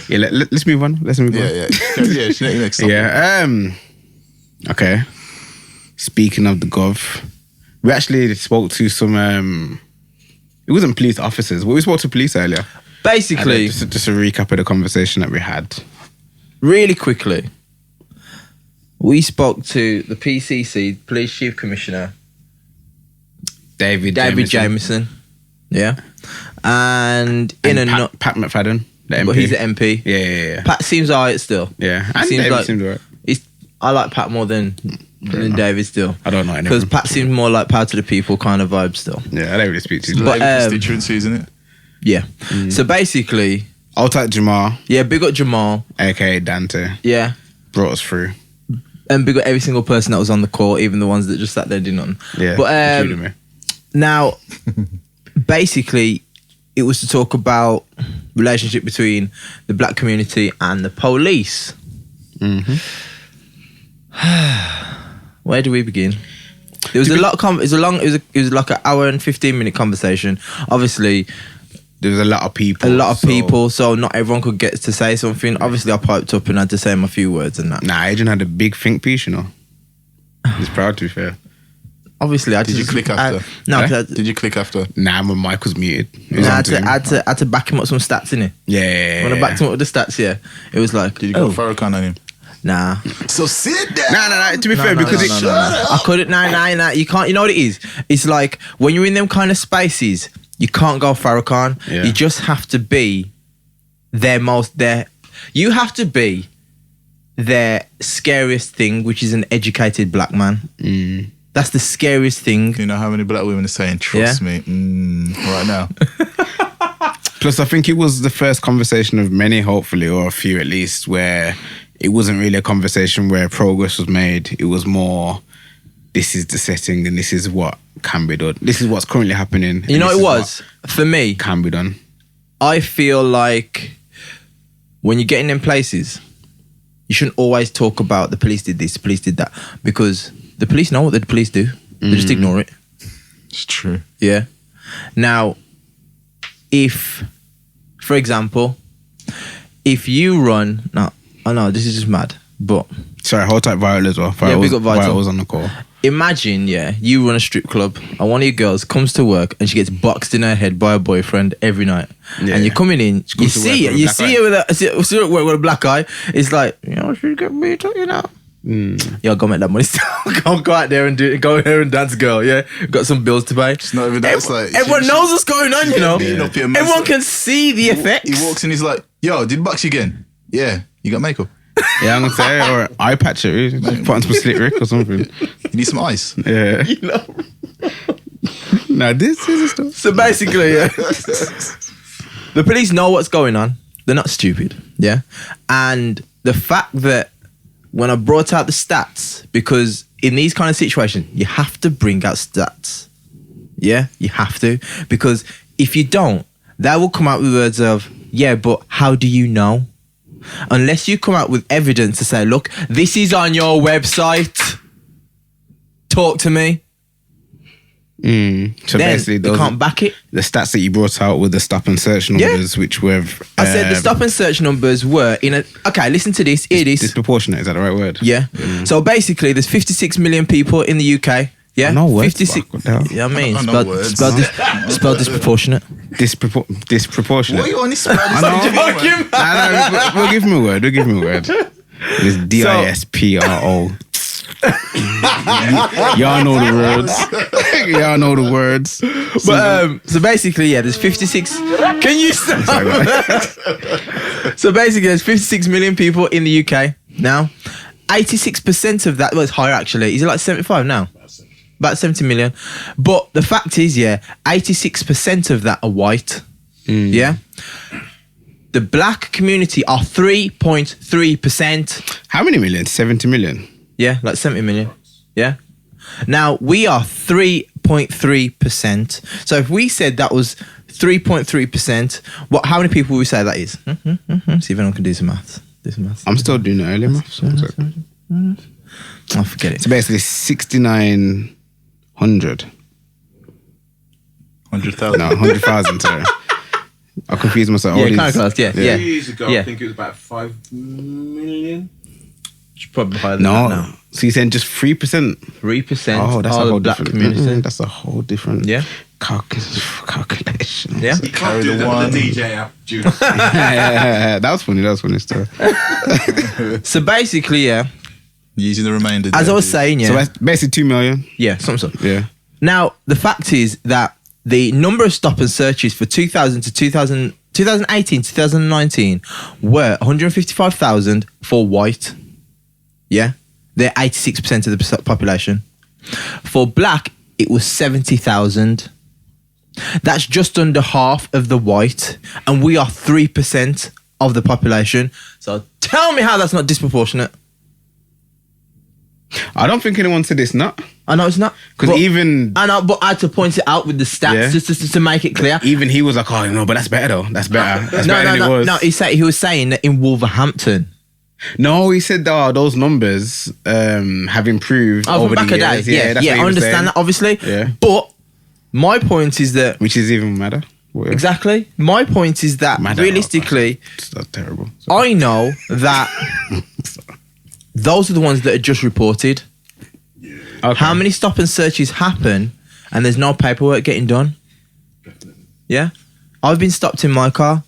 Yeah, let's move on. Let's move on. Yeah. Next topic. Yeah. Okay. Speaking of the gov, we actually spoke to some. It wasn't police officers, but we spoke to police earlier. Basically, just a recap of the conversation that we had. Really quickly, we spoke to the PCC, Police Chief Commissioner David Jameson. Yeah, and Pat McFadden, the MP. But he's the MP. Yeah. Pat seems alright still. Yeah, and David seems alright. I like Pat more than David still. I don't know anyone. Because Pat seems more like power to the people kind of vibe still. Yeah, I don't really speak to him. But constituency, isn't it? Yeah. So basically, I'll take Jamal. Yeah, big up Jamal, aka Dante. Yeah, brought us through. And big up every single person that was on the call, even the ones that just sat there doing nothing. Yeah, but now, basically, it was to talk about relationship between the black community and the police. Mm-hmm. Where do we begin? It was it was like an hour and 15-minute conversation. Obviously, there was a lot of people. So not everyone could get to say something. Obviously, I piped up and had to say my few words and that. Nah, Adrian had a big think piece, you know. He's proud, to be fair. Obviously, Did you click after? Did you click after? Nah, my mic was muted. I had to back him up some stats in it. Yeah. When I backed him up with the stats, it was like. Did you go Farrakhan on him? Nah. So sit down. Nah. To be fair, because I couldn't. Nah. You can't. You know what it is? It's like when you're in them kind of spaces, you can't go Farrakhan. Yeah. You just have to be You have to be their scariest thing, which is an educated black man. Mm. That's the scariest thing. You know how many black women are saying, trust me, right now. Plus, I think it was the first conversation of many, hopefully, or a few at least, where it wasn't really a conversation where progress was made. It was more, this is the setting and this is what can be done. This is what's currently happening. You know what it was? For me, can be done. I feel like when you get in them places, you shouldn't always talk about the police did this, the police did that, because the police know what the police do. They just ignore it. It's true. Yeah. Now, if, for example, if you run... No, I know, this is just mad, but... Sorry, hold tight Vital as well. Big up Vital. Was on the call. Imagine, you run a strip club and one of your girls comes to work and she gets boxed in her head by a boyfriend every night. Yeah. And you're coming in, you see her with a black eye. It's like, she get beat up, Yo, go make that money still. go out there and go there and dance, girl. Yeah, got some bills to pay. It's not even that. It's like everyone knows what's going on. Everyone can see the effects. He walks in, he's like, "Yo, did box you again? Yeah, you got makeup. Yeah, I'm gonna say, or eye patch it. Put on some Slick Rick or something. You need some ice. Yeah, Now this is a stuff. So basically, the police know what's going on. They're not stupid. Yeah, and the fact that. When I brought out the stats, because in these kind of situations, you have to bring out stats. Yeah, you have to. Because if you don't, they will come out with words of, yeah, but how do you know? Unless you come out with evidence to say, look, this is on your website. Talk to me. So then basically, you can't back it. The stats that you brought out were the stop and search numbers, which were... I said the stop and search numbers were in a... Okay, listen to this. Hear this. Disproportionate, is that the right word? Yeah. So basically, there's 56 million people in the UK. Yeah. No words. 56. Yeah, I mean, spell disproportionate. Disproportionate. What are you on this spell? We'll give him a word. It's DISPRO. Y'all know the words. But so basically, there's 56. Can you stop? So basically, there's 56 million people in the UK now. 86% of that, well, it's higher actually. Is it like 75 now? About 70 million. But the fact is, 86% of that are white. Yeah. The black community are 3.3%. How many million? 70 million. Yeah, like 70 million. Yeah. Now, we are 3.3%. So if we said that was 3.3%, how many people would we say that is? See if anyone can do some maths. I'm still doing the early maths. I'll forget it. So basically 6,900. 100,000. No, 100,000, sorry. I confused myself. Yeah, All kind of these- close. Yeah. 2 years ago, Yeah. I think it was about 5 million. It's probably higher than that No, now. so you're saying just 3%? 3% Oh, that's a of the whole black different community. That's a whole different Yeah. calculation. Yeah. You can't Carry do the that one. with the DJ app, Jude. That was funny stuff. So basically, yeah, Using the remainder. as I was saying, So yeah, that's basically 2 million. yeah, something. Yeah. Now, the fact is that the number of stop and searches for 2018 to 2019 were 155,000 for white. Yeah. They're 86% of the population. For black, it was 70,000. That's just under half of the white. And we are 3% of the population. So tell me how that's not disproportionate. I don't think anyone said it's not. I know it's not. Because But- even but I had to point it out with the stats Yeah. just to make it clear. even he was like, oh, no, but that's better though. That's better. That's No, better than it was. no. He was saying that in Wolverhampton. No, he said those numbers have improved Oh, over from back the a day. years. Yeah, that's what he I was understand saying. that, obviously. Yeah. But my point is that, Which is even madder. What- exactly, my point is that Madder. realistically, That's terrible. I know that those are the ones that are just reported. Okay. How many stop and searches happen and there's no paperwork getting done? Yeah. I've been stopped in my car.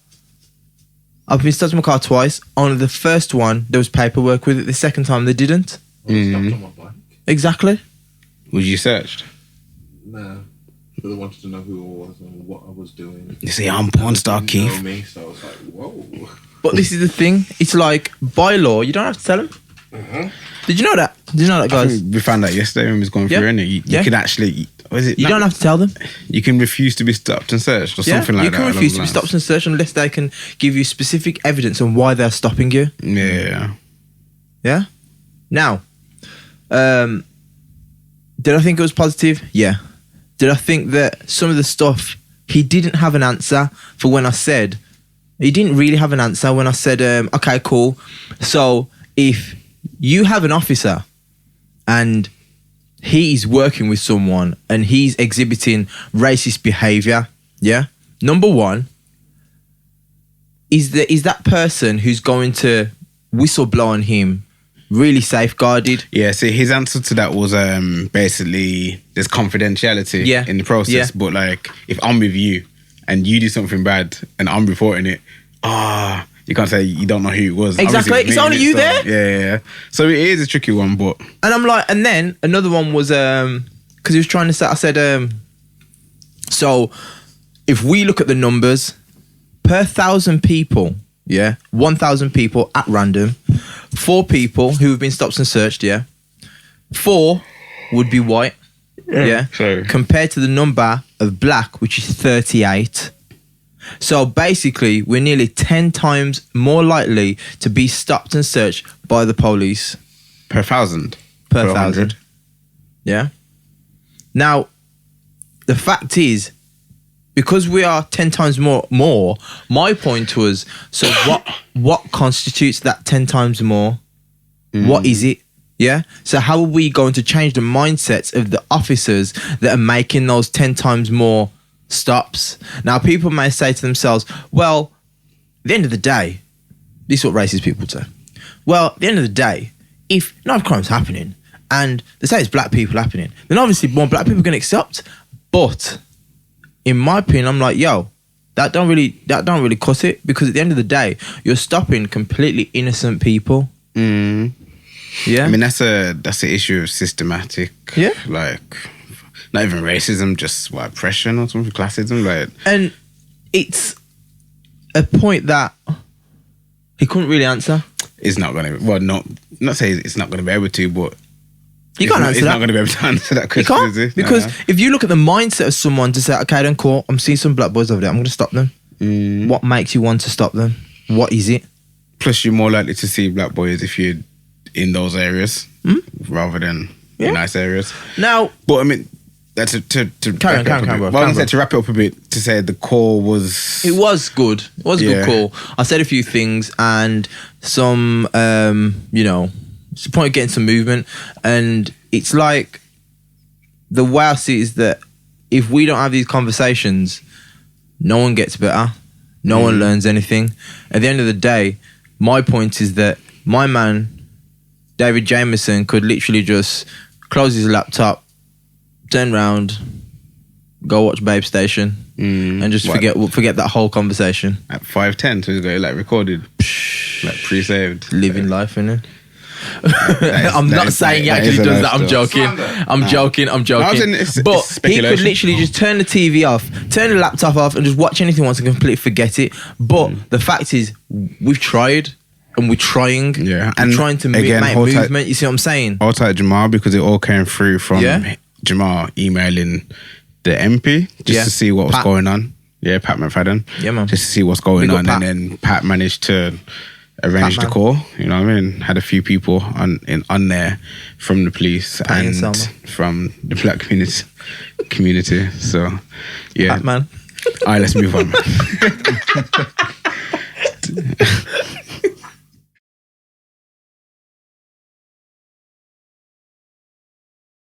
I've been stopped in my car twice. On the first one, there was paperwork with it. The second time, they didn't. I was stopped on my bike. Exactly. Was you searched? No. But they wanted to know who I was and what I was doing. You see, I'm porn star, They didn't know Keith. me, so I was like, whoa. But this is the thing. It's like, by law, you don't have to tell them. Did you know that? Did you know that, I guys? think we found that yesterday when we was going Yeah. through it. You Yeah. can actually, what is it? You don't have to tell them. You can refuse to be stopped and searched or something like you that. can along refuse the to be lines. stopped and searched unless they can give you specific evidence on why they're stopping you. Yeah. Yeah. Now, did I think it was positive? Yeah. Did I think that some of the stuff he didn't have an answer for when I said he didn't really have an answer when I said, okay, cool. So if you have an officer and he's working with someone and he's exhibiting racist behavior, yeah. Number one, is that person who's going to whistleblow on him really safeguarded? Yeah, see, his answer to that was basically there's confidentiality Yeah. in the process. Yeah. But like, if I'm with you and you do something bad and I'm reporting it, you can't say you don't know who it was. Exactly. Obviously, It's only me, you so- there. Yeah. So it is a tricky one, but And I'm like, and then another one was because he was trying to say, I said, so if we look at the numbers per 1,000 people, yeah, 1,000 people at random, 4 people who have been stopped and searched, yeah, 4 would be white, yeah, so- compared to the number of black, which is 38. So basically, we're nearly 10 times more likely to be stopped and searched by the police. per 1,000. Per 100. 1,000. Yeah. Now, the fact is, because we are 10 times more, my point was, so what constitutes that 10 times more? What is it? Yeah. So how are we going to change the mindsets of the officers that are making those 10 times more stops? Now, people may say to themselves, well, at the end of the day, this is what racist people say. Well, at the end of the day, if knife crime's happening and they say it's black people happening, then obviously more black people are going to accept. But in my opinion, I'm like, yo, that don't really cut it, because at the end of the day, you're stopping completely innocent people. Yeah. I mean, that's a issue of systematic, Yeah. like, not even racism, just what, oppression or something, classism, like. And it's a point that he couldn't really answer. It's not gonna. Well, not say it's not gonna be able to, but You can't answer It's that. not gonna be able to answer that You question. can't, is it? because Nah. if you look at the mindset of someone to say, okay, then cool, I'm seeing some black boys over there, I'm going to stop them. What makes you want to stop them? What is it? Plus, you're more likely to see black boys if you're in those areas rather than in nice areas. Now, But I mean, that's to Carry on, wrap it up a bro. bit. Well, I was Carry on, gonna say, to wrap it up a bit, to say the call was. it was good. It was a Yeah. good call. I said a few things and some, it's the point of getting some movement. And it's like, the way I see it is that if we don't have these conversations, no one gets better. No one learns anything. At the end of the day, my point is that my man, David Jameson, could literally just close his laptop, turn round, go watch Babe Station, and just forget that whole conversation. At 5:10, so he's got it like recorded, like pre-saved. Living life, innit? I'm not saying he actually does that. I'm joking. But he could literally just turn the TV off, turn the laptop off, and just watch anything once and completely forget it. But the fact is, we've tried. And we're trying. Yeah. And trying to make movement. You see what I'm saying? All tight Jamal, because it all came through from Jamal emailing the MP just to see what was going on. Yeah, Pat McFadden. Yeah, man. Just to see what's going on. And then Pat managed to arrange the call. You know what I mean? Had a few people on there from the police and from the black community. So, yeah. Pat, man. All right, let's move on.